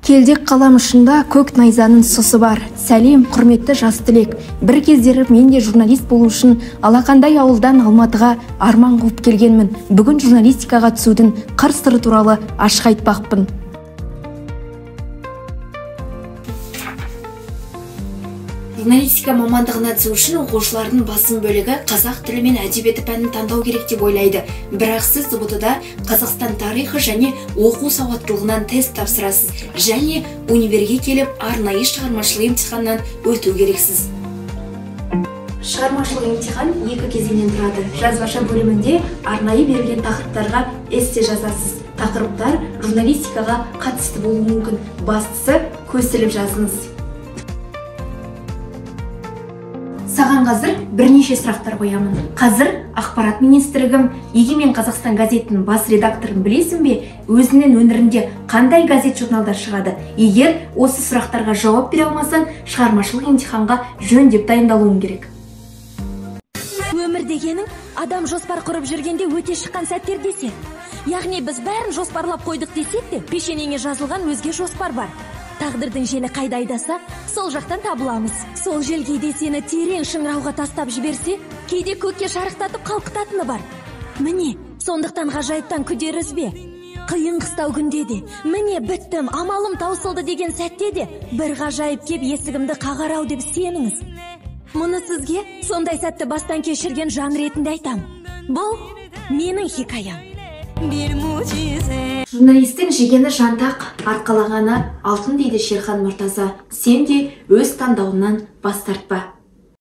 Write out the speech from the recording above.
Келдек қаламышында көк найзаның сұсы бар. Сәлем, құрметті жас түлек. Бір кездері мен де журналист болу үшін алақандай ауылдан Алматыға арман қуып келгенмін. Бүгін журналистикаға түсудің қыр-сыры туралы ашық айтпақпын. Журналистика мамандығына түсу үшін оқушылардың басым бөлігі қазақ тілі мен әдебиеті пәнін таңдау керек деп ойлайды. Бірақ сіз ЗұБТ-да Қазақстан тарихы және оқу сауаттылығынан тест тапсырасыз және универге келіп арнайы шығармашылық емтиханнан өту керексіз. Шығармашылық емтихан екі кезеңнен тұрады. Жазбаша бөлімінде арнайы берілген тақырыптарға эссе жазасыз. Тақырыптар журналистикаға қатысты болуы мүмкін. Бастысы көсіліп жазыңыз. Саған қазір бірнеше сұрақтар қоямын. Қазір Ақпарат министрлігім Егемен Қазақстан газетінің бас редакторын білесің бе? Өзінің өңірінде қандай газет журналдар шығады? Егер осы сұрақтарға жауап бере алмасаң, шығармашылық емтиханға жөндеп дайындалуың керек. Өмір дегенің адам жоспар құрып жүргенде өте шыққан сәттер десе. Яғни біз бәрін жоспарлап қойдық десек те, пешенеңе жазылған өзге жоспар бар. Тағдырдың желі қайда айдаса, сол жақтан табыламыз. Сол жел кейде сені терең шыңырауға тастап жіберсе, кейде көкке шарықтатып қалқытатыны бар. Міне, сондықтан ғажайыптан күдер үзбе. Қиын қыстау күнде де, міне біттім, амалым таусылды деген сәтте де, бір ғажайып кеп есігімді қағарау деп сеніңіз. Мұны сізге сондай сәтті бастан кешірген жан ретінде айтам. Бұл менің хикаям. Журналистің жегені жантақ, арқалағаны алтын дейді Шерхан Мұртаза. Сен де өз таңдауынан бас тартпа.